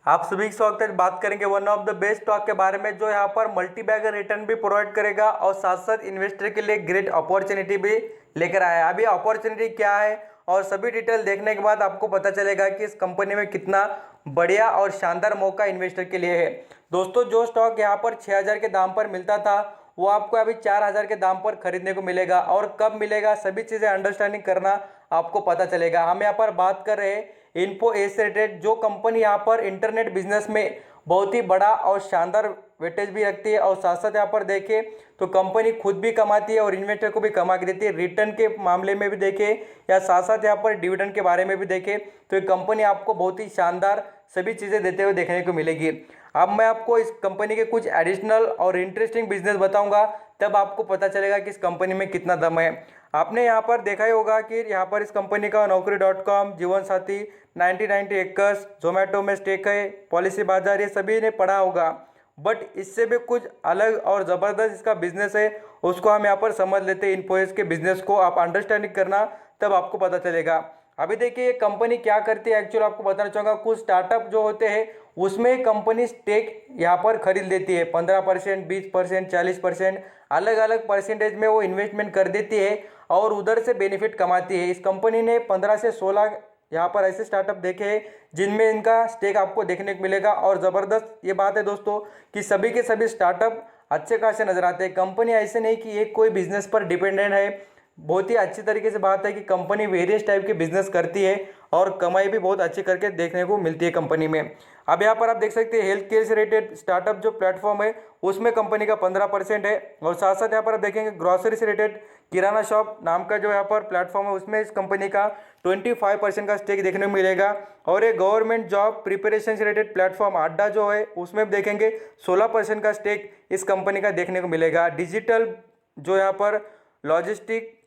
आप सभी का स्वागत है। बात करेंगे one of the best stock के बारे में जो यहाँ पर मल्टी बैगर रिटर्न भी प्रोवाइड करेगा और साथ साथ इन्वेस्टर के लिए ग्रेट अपॉर्चुनिटी भी लेकर आया है। अभी अपॉर्चुनिटी क्या है और सभी डिटेल देखने के बाद आपको पता चलेगा कि इस कंपनी में कितना बढ़िया और शानदार मौका इन्वेस्टर के लिए है। दोस्तों, जो स्टॉक यहाँ पर 6,000 के दाम पर मिलता था वो आपको अभी 4,000 के दाम पर खरीदने को मिलेगा और कब मिलेगा सभी चीज़ें अंडरस्टैंडिंग करना आपको पता चलेगा। हम यहाँ पर बात कर रहे हैं इन्फो एज से रिलेटेड, जो कंपनी यहाँ पर इंटरनेट बिजनेस में बहुत ही बड़ा और शानदार वेटेज भी रखती है और साथ साथ यहाँ पर देखें तो कंपनी खुद भी कमाती है और इन्वेस्टर को भी कमा के देती है। रिटर्न के मामले में भी देखें या साथ साथ यहाँ पर डिविडेंड के बारे में भी देखें तो ये कंपनी आपको बहुत ही शानदार सभी चीज़ें देते हुए देखने को मिलेगी। अब मैं आपको इस कंपनी के कुछ एडिशनल और इंटरेस्टिंग बिजनेस बताऊंगा, तब आपको पता चलेगा कि इस कंपनी में कितना दम है। आपने यहाँ पर देखा ही होगा कि यहाँ पर इस कंपनी का Naukri.com, जीवन साथी, 99 एक्कर्स, जोमेटो में स्टेक है, पॉलिसी बाजार, ये सभी ने पढ़ा होगा। बट इससे भी कुछ अलग और ज़बरदस्त इसका बिजनेस है, उसको हम यहाँ पर समझ लेते हैं। इन्फोसिस के बिजनेस को आप अंडरस्टैंडिंग करना, तब आपको पता चलेगा। अभी देखिए ये कंपनी क्या करती है, एक्चुअली आपको बताना चाहूँगा। कुछ स्टार्टअप जो होते हैं उसमें कंपनी स्टेक यहाँ पर खरीद लेती है, 15%, 20%, 40%, अलग अलग परसेंटेज में वो इन्वेस्टमेंट कर देती है और उधर से बेनिफिट कमाती है। इस कंपनी ने 15 से 16 यहाँ पर ऐसे स्टार्टअप देखे हैं जिनमें इनका स्टेक आपको देखने को मिलेगा। और ज़बरदस्त ये बात है दोस्तों कि सभी के सभी स्टार्टअप अच्छे खासे नजर आते हैं। कंपनी ऐसे नहीं कि एक कोई बिजनेस पर डिपेंडेंट है। बहुत ही अच्छी तरीके से बात है कि कंपनी वेरियस टाइप के बिजनेस करती है और कमाई भी बहुत अच्छी करके देखने को मिलती है कंपनी में। अब यहाँ पर आप देख सकते हैं हेल्थ केयर से रिलेटेड स्टार्टअप जो प्लेटफॉर्म है उसमें कंपनी का 15% है। और साथ साथ यहाँ पर आप देखेंगे ग्रॉसरी से रिलेटेड किराना शॉप नाम का जो यहाँ पर प्लेटफॉर्म है उसमें इस कंपनी का 25% का स्टेक देखने को मिलेगा। और एक गवर्नमेंट जॉब प्रिपरेशन से रिलेटेड प्लेटफॉर्म अड्डा जो है उसमें देखेंगे 16% का स्टेक इस कंपनी का देखने को मिलेगा। डिजिटल जो यहाँ पर लॉजिस्टिक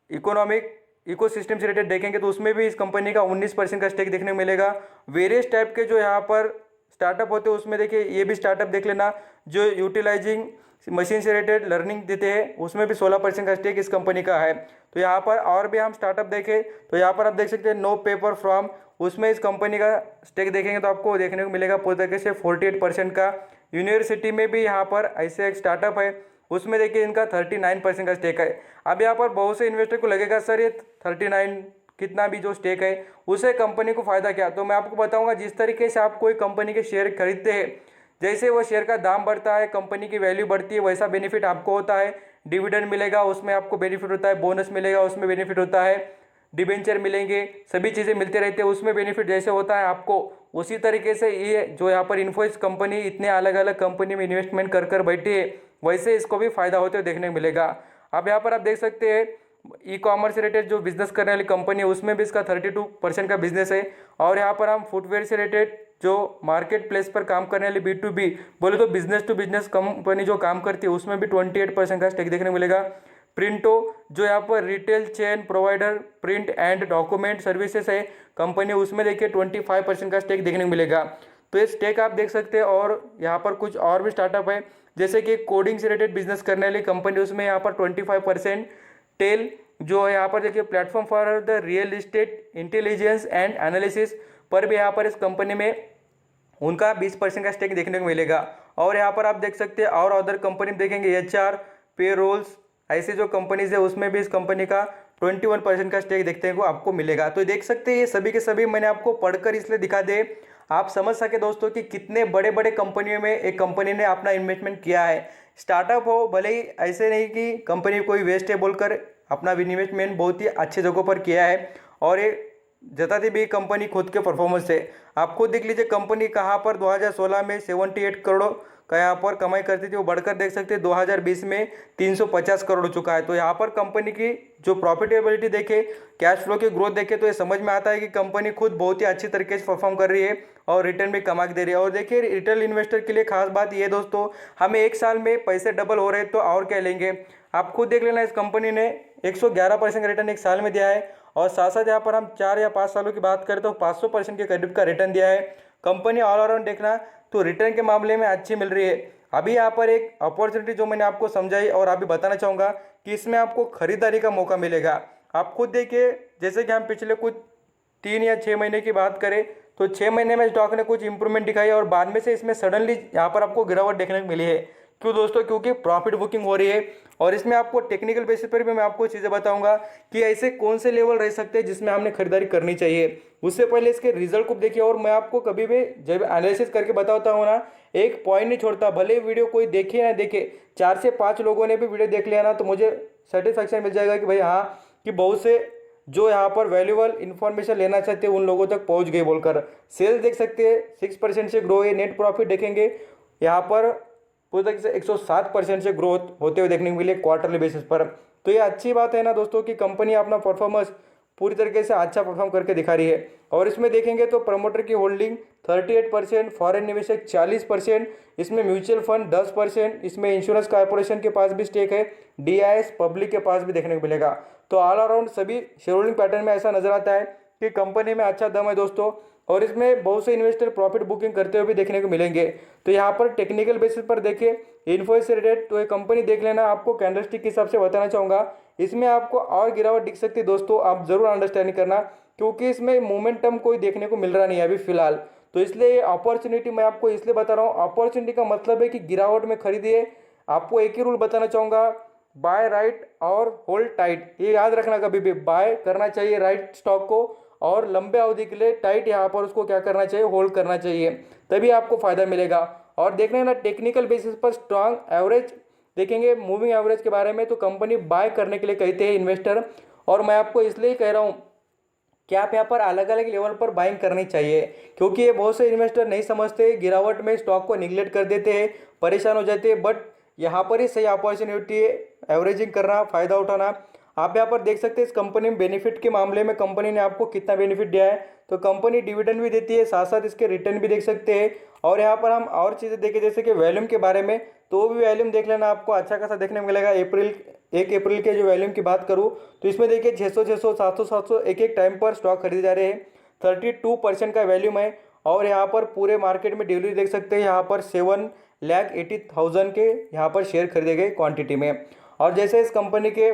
इकोनॉमिक इकोसिस्टम से रिलेटेड देखेंगे तो उसमें भी इस कंपनी का 19% का स्टेक देखने को मिलेगा। वेरियस टाइप के जो यहाँ पर स्टार्टअप होते हैं उसमें देखिए ये भी स्टार्टअप देख लेना जो यूटिलाइजिंग मशीन से रिलेटेड लर्निंग देते हैं, उसमें भी 16% का स्टेक इस कंपनी का है। तो यहाँ पर और भी हम स्टार्टअप देखें तो यहाँ पर आप देख सकते हैं नो पेपर फ्रॉम, उसमें इस कंपनी का स्टेक देखेंगे तो आपको देखने को मिलेगा पूरी तरीके से 48% का। यूनिवर्सिटी में भी यहाँ पर ऐसे एक स्टार्टअप है उसमें देखिए इनका 39% का स्टेक है। अब यहाँ पर बहुत से इन्वेस्टर को लगेगा सर ये 39 कितना भी जो स्टेक है उसे कंपनी को फ़ायदा क्या, तो मैं आपको बताऊंगा। जिस तरीके से आप कोई कंपनी के शेयर खरीदते हैं, जैसे वो शेयर का दाम बढ़ता है कंपनी की वैल्यू बढ़ती है, वैसा बेनिफिट आपको होता है। डिविडेंड मिलेगा उसमें आपको बेनिफिट होता है, बोनस मिलेगा उसमें बेनिफिट होता है, डिबेंचर मिलेंगे, सभी चीज़ें मिलते रहते हैं उसमें बेनिफिट जैसे होता है आपको, उसी तरीके से ये जो यहाँ पर इन्फोसिस कंपनी इतने अलग अलग कंपनी में इन्वेस्टमेंट कर कर बैठी है वैसे इसको भी फायदा होते हुए देखने को मिलेगा। अब यहाँ पर आप देख सकते हैं ई कॉमर्स से रिलेटेड जो बिजनेस करने वाली कंपनी है उसमें भी इसका 32% का बिजनेस है। और यहाँ पर हम फुटवेयर से रिलेटेड जो मार्केट प्लेस पर काम करने वाली B2B बोले तो बिजनेस टू बिजनेस कंपनी जो काम करती है उसमें भी 28% का स्टेक देखने को मिलेगा। प्रिंटो जो यहाँ पर retail chain provider print and document services है कंपनी, उसमें देखिए 25% का स्टेक देखने को मिलेगा। तो ये स्टेक आप देख सकते हैं। और यहाँ पर कुछ और भी स्टार्टअप है जैसे कि कोडिंग से रिलेटेड बिजनेस करने वाली कंपनी, उसमें यहाँ पर 25%। टेल जो है यहाँ पर देखिए platform for the real estate intelligence and analysis पर भी यहाँ पर इस कंपनी में उनका 20% का स्टेक देखने को मिलेगा। और यहाँ पर आप देख सकते हैं और अदर कंपनी में देखेंगे HR पे रोल्स ऐसे जो कंपनीज है उसमें भी इस कंपनी का 21% का स्टेक देखने को आपको मिलेगा। तो देख सकते हैं ये सभी के सभी मैंने आपको पढ़कर इसलिए दिखा दे आप समझ सके दोस्तों कि कितने बड़े बड़े कंपनियों में एक कंपनी ने अपना इन्वेस्टमेंट किया है। स्टार्टअप हो भले ही ऐसे नहीं कि कंपनी कोई वेस्ट है बोलकर अपना इन्वेस्टमेंट बहुत ही अच्छे जगहों पर किया है और ये जताती भी कंपनी खुद के परफॉर्मेंस से। आप खुद देख लीजिए कंपनी कहाँ पर 2016 में 78 करोड़ का यहाँ पर कमाई करती थी, वो बढ़कर देख सकते हैं 2020 में 350 करोड़ हो चुका है। तो यहाँ पर कंपनी की जो प्रॉफिटेबिलिटी देखे, कैश फ्लो की ग्रोथ देखे तो ये समझ में आता है कि कंपनी खुद बहुत ही अच्छी तरीके से परफॉर्म कर रही है और रिटर्न भी कमा के दे रही है। और देखिए रिटेल इन्वेस्टर के लिए खास बात ये दोस्तों, हमें एक साल में पैसे डबल हो रहे हैं तो और क्या लेंगे। आप खुद देख लेना इस कंपनी ने 111% का रिटर्न एक साल में दिया है। और साथ साथ यहाँ पर हम 4 या 5 सालों की बात करें तो 500% के करीब का रिटर्न दिया है। कंपनी ऑल अराउंड देखना तो रिटर्न के मामले में अच्छी मिल रही है। अभी यहाँ पर एक अपॉर्चुनिटी जो मैंने आपको समझाई और अभी बताना चाहूँगा कि इसमें आपको खरीदारी का मौका मिलेगा। आप खुद देखिए जैसे कि हम पिछले कुछ 3 या 6 महीने की बात करें तो 6 महीने में स्टॉक ने कुछ इंप्रूवमेंट दिखाई और बाद में से इसमें सडनली यहाँ पर आपको गिरावट देखने को मिली है। क्यों दोस्तों? क्योंकि प्रॉफिट बुकिंग हो रही है और इसमें आपको टेक्निकल बेसिस पर भी मैं आपको चीज़ें बताऊंगा कि ऐसे कौन से लेवल रह सकते हैं जिसमें हमने खरीदारी करनी चाहिए। उससे पहले इसके रिजल्ट को देखिए और मैं आपको कभी भी जब एनालिसिस करके बताता हूँ ना, एक पॉइंट नहीं छोड़ता। भले वीडियो कोई देखे ना देखे, 4 से 5 लोगों ने भी वीडियो देख लिया ना तो मुझे सेटिस्फैक्शन मिल जाएगा कि भाई हाँ, कि बहुत से जो यहाँ पर वैल्यूबल इन्फॉर्मेशन लेना चाहते हैं उन लोगों तक पहुँच गए बोलकर। सेल्स देख सकते हैं 6% से ग्रो है। नेट प्रॉफिट देखेंगे यहाँ पर पूरी तरीके से 107% से ग्रोथ होते हुए देखने को मिले क्वार्टरली बेसिस पर। तो ये अच्छी बात है ना दोस्तों कि कंपनी अपना परफॉर्मेंस पूरी तरीके से अच्छा परफॉर्म करके दिखा रही है। और इसमें देखेंगे तो प्रमोटर की होल्डिंग 38%, फॉरेन निवेशक 40%, इसमें म्यूचुअल फंड 10%, इसमें इंश्योरेंस कॉर्पोरेशन के पास भी स्टेक है, DIS पब्लिक के पास भी देखने को मिलेगा। तो ऑल अराउंड सभी शेयर होल्डिंग पैटर्न में ऐसा नजर आता है कि कंपनी में अच्छा दम है दोस्तों। और इसमें बहुत से इन्वेस्टर प्रॉफिट बुकिंग करते हुए भी देखने को मिलेंगे। तो यहाँ पर टेक्निकल बेसिस पर देखिए इन्फोसिस रेट, तो ये कंपनी देख लेना। आपको कैंडलस्टिक के हिसाब से बताना चाहूँगा, इसमें आपको और गिरावट दिख सकती है दोस्तों। आप जरूर अंडरस्टैंडिंग करना क्योंकि इसमें मोमेंटम कोई देखने को मिल रहा नहीं है अभी फिलहाल। तो इसलिए ये अपॉर्चुनिटी मैं आपको इसलिए बता रहा हूँ। अपॉर्चुनिटी का मतलब है कि गिरावट में खरीदिए। आपको एक ही रूल बताना चाहूँगा, बाय राइट और होल्ड टाइट। ये याद रखना, कभी भी बाय करना चाहिए राइट स्टॉक को और लंबे अवधि के लिए टाइट यहाँ पर उसको क्या करना चाहिए, होल्ड करना चाहिए, तभी आपको फायदा मिलेगा। और देखना है ना टेक्निकल बेसिस पर स्ट्रांग एवरेज देखेंगे, मूविंग एवरेज के बारे में तो कंपनी बाय करने के लिए कहते हैं इन्वेस्टर। और मैं आपको इसलिए कह रहा हूँ कि आप यहाँ पर अलग अलग लेवल पर बाइंग करनी चाहिए क्योंकि ये बहुत से इन्वेस्टर नहीं समझते, गिरावट में स्टॉक को निगलेक्ट कर देते हैं, परेशान हो जाते हैं। बट यहाँ पर ही सही अपॉर्चुनिटी है एवरेजिंग करना, फ़ायदा उठाना। आप यहाँ पर देख सकते हैं इस कंपनी में बेनिफिट के मामले में कंपनी ने आपको कितना बेनिफिट दिया है। तो कंपनी डिविडेंड भी देती है, साथ साथ इसके रिटर्न भी देख सकते हैं। और यहाँ पर हम और चीज़ें देखें जैसे कि वॉल्यूम के बारे में, तो भी वॉल्यूम देख लेना, आपको अच्छा खासा देखने को मिलेगा। 1 अप्रैल के जो वॉल्यूम की बात करूँ तो इसमें देखिए 600 700 एक एक टाइम पर स्टॉक खरीदे जा रहे हैं। 32% का वॉल्यूम है। और यहाँ पर पूरे मार्केट में डिलीवरी देख सकते हैं, यहाँ पर 7,80,000 के यहाँ पर शेयर खरीदे गए क्वांटिटी में। और जैसे इस कंपनी के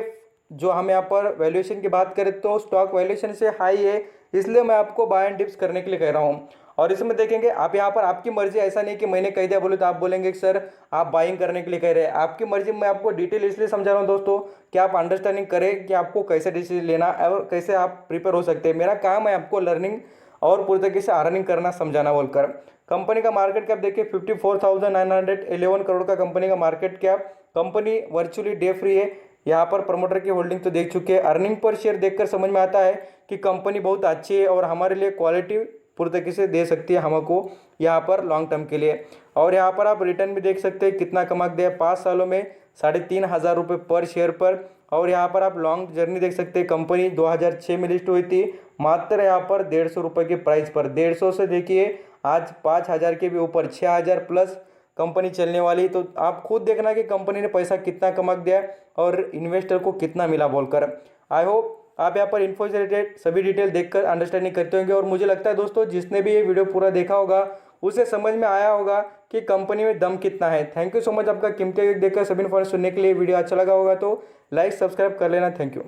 जो हम यहाँ पर वैल्यूएशन की बात करें तो स्टॉक वैल्यूएशन से हाई है, इसलिए मैं आपको बाय एंड डिप्स करने के लिए कह रहा हूँ। और इसमें देखेंगे आप यहाँ पर आपकी मर्जी, ऐसा नहीं कि मैंने कह दिया बोले तो आप बोलेंगे कि सर आप बाइंग करने के लिए कह रहे हैं। आपकी मर्जी, मैं आपको डिटेल इसलिए समझा रहा हूँ दोस्तों कि आप अंडरस्टैंडिंग करें कि आपको कैसे डिसीजन लेना और कैसे आप प्रिपेयर हो सकते हैं। मेरा काम है आपको लर्निंग और पूरी तरीके से अर्निंग करना, समझाना बोलकर। कंपनी का मार्केट कैप देखिए 54,911 करोड़ का कंपनी का market cap. Company virtually day free है। यहाँ पर प्रमोटर की होल्डिंग तो देख चुके हैं। अर्निंग पर शेयर देखकर समझ में आता है कि कंपनी बहुत अच्छी है और हमारे लिए क्वालिटी पूरी तरीके से दे सकती है हमको यहाँ पर लॉन्ग टर्म के लिए। और यहाँ पर आप रिटर्न भी देख सकते हैं कितना कमा दिया 5 सालों में, 3,500 रुपये पर शेयर पर। और यहाँ पर आप लॉन्ग जर्नी देख सकते हैं। कंपनी 2006 में लिस्ट हुई थी, मात्र यहाँ पर 150 रुपये की प्राइस पर। 150 से देखिए आज 5,000 के भी ऊपर 6,000 प्लस कंपनी चलने वाली। तो आप खुद देखना कि कंपनी ने पैसा कितना कमा दिया और इन्वेस्टर को कितना मिला बोलकर। आई होप आप यहाँ पर इन्फो से रिलेटेड सभी डिटेल देखकर अंडरस्टैंडिंग करते होंगे। और मुझे लगता है दोस्तों जिसने भी ये वीडियो पूरा देखा होगा उसे समझ में आया होगा कि कंपनी में दम कितना है। थैंक यू सो मच आपका कीमती वक्त देखकर सभी इन्फॉर्मेशन सुनने के लिए। वीडियो अच्छा लगा होगा तो लाइक सब्सक्राइब कर लेना। Thank you.